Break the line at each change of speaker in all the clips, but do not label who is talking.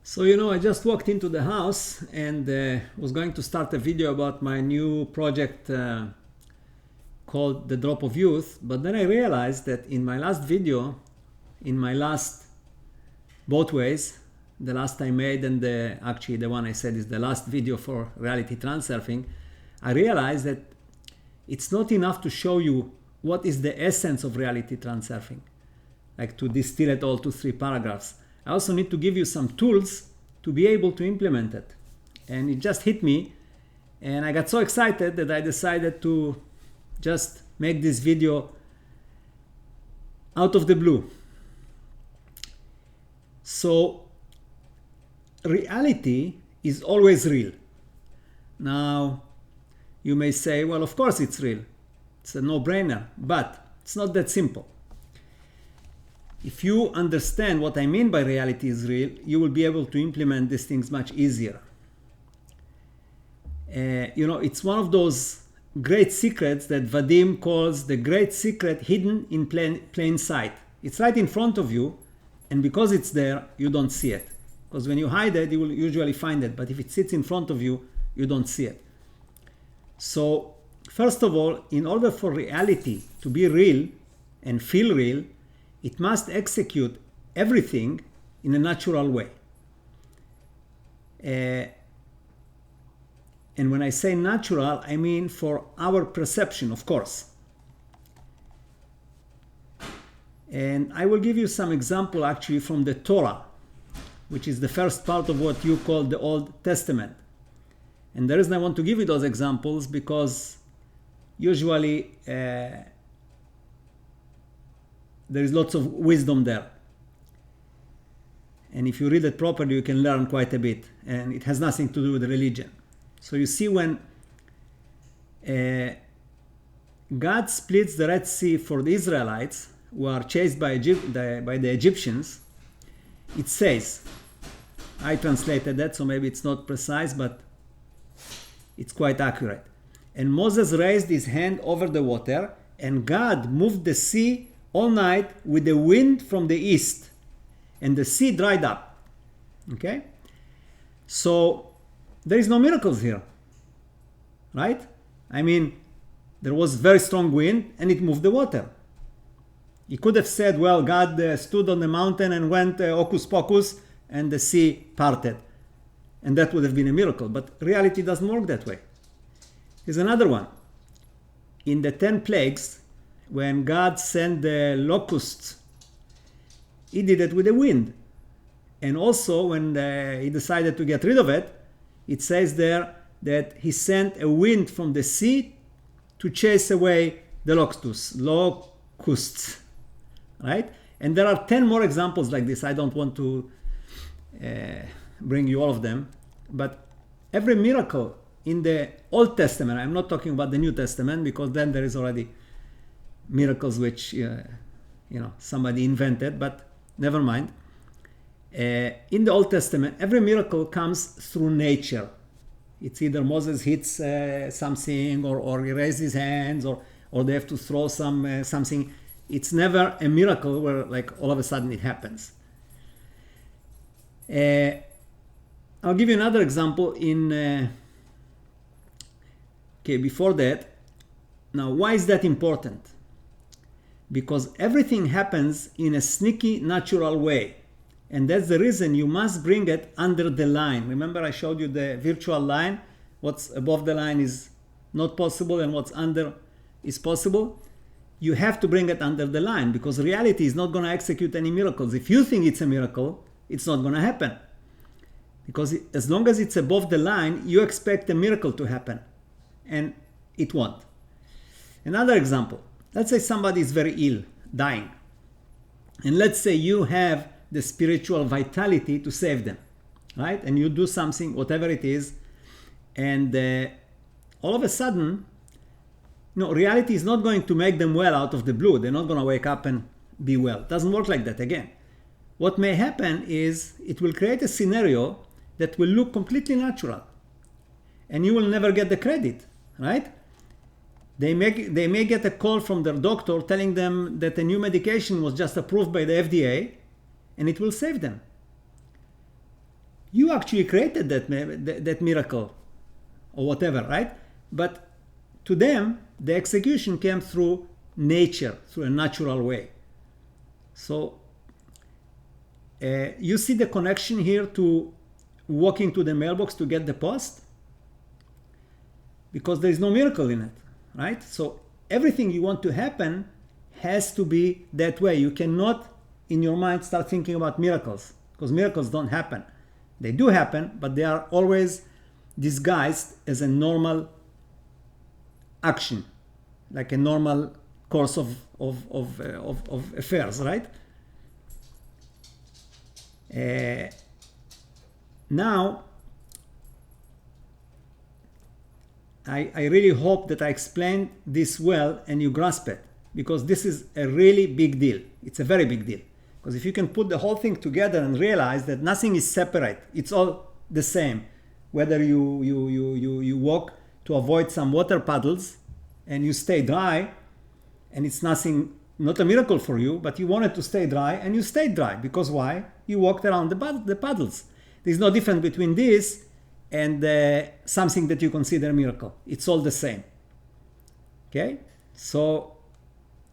So, I just walked into the house and was going to start a video about my new project called The Drop of Youth. But then I realized that in my last video, in my last both ways, the last I made and actually the one I said is the last video for reality transurfing, I realized that it's not enough to show you what is the essence of reality transurfing, like to distill it all to 3 paragraphs. I also need to give you some tools to be able to implement it. And it just hit me, and I got so excited that I decided to just make this video out of the blue. So, reality is always real. Now, you may say, well, of course it's real. It's a no-brainer, but it's not that simple. If you understand what I mean by reality is real, you will be able to implement these things much easier. It's one of those great secrets that Vadim calls the great secret hidden in plain sight. It's right in front of you, and because it's there, you don't see it. Because when you hide it, you will usually find it. But if it sits in front of you, you don't see it. So, first of all, in order for reality to be real and feel real, it must execute everything in a natural way. And when I say natural, I mean for our perception, of course. And I will give you some example actually from the Torah, which is the first part of what you call the Old Testament. And the reason I want to give you those examples because usually there is lots of wisdom there. And if you read it properly, you can learn quite a bit. And it has nothing to do with religion. So you see when God splits the Red Sea for the Israelites who are chased by the Egyptians, it says, I translated that, so maybe it's not precise, but it's quite accurate. And Moses raised his hand over the water, and God moved the sea all night with the wind from the east, and the sea dried up. Okay? So, there is no miracles here. Right? I mean, there was very strong wind, and it moved the water. He could have said, well, God stood on the mountain and went hocus pocus, and the sea parted. And that would have been a miracle. But reality doesn't work that way. Here's another one. In the 10 plagues, when God sent the locusts, he did it with the wind. And also when he decided to get rid of it, it says there that he sent a wind from the sea to chase away the locusts. Right? And there are 10 more examples like this. I don't want to bring you all of them. But every miracle in the Old Testament, I'm not talking about the New Testament because then there is already miracles which somebody invented, but never mind. In the Old Testament, every miracle comes through nature. It's either Moses hits something, or he raises his hands, or they have to throw something. It's never a miracle where like all of a sudden it happens. I'll give you another example before that. Now, why is that important? Because everything happens in a sneaky, natural way. And that's the reason you must bring it under the line. Remember I showed you the virtual line? What's above the line is not possible and what's under is possible. You have to bring it under the line because reality is not going to execute any miracles. If you think it's a miracle, it's not going to happen. Because as long as it's above the line, you expect a miracle to happen. And it won't. Another example. Let's say somebody is very ill, dying. And let's say you have the spiritual vitality to save them. Right? And you do something, whatever it is. And all of a sudden, reality is not going to make them well out of the blue. They're not going to wake up and be well. It doesn't work like that again. What may happen is it will create a scenario that will look completely natural. And you will never get the credit, right? They may get a call from their doctor telling them that a new medication was just approved by the FDA and it will save them. You actually created that miracle or whatever, right? But to them, the execution came through nature, through a natural way. So you see the connection here to walking to the mailbox to get the post? Because there is no miracle in it, right? So everything you want to happen has to be that way. You cannot, in your mind, start thinking about miracles, because miracles don't happen. They do happen, but they are always disguised as a normal action, like a normal course of affairs, right? Now, I really hope that I explained this well and you grasp it, because this is a really big deal. It's a very big deal. Because if you can put the whole thing together and realize that nothing is separate, it's all the same. Whether you walk to avoid some water puddles and you stay dry, and it's nothing, not a miracle for you, but you wanted to stay dry and you stayed dry. Because why? You walked around the puddles. There's no difference between this and something that you consider a miracle. It's all the same. Okay? So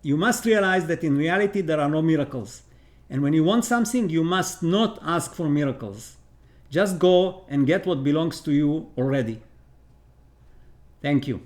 you must realize that in reality there are no miracles. And when you want something, you must not ask for miracles. Just go and get what belongs to you already. Thank you.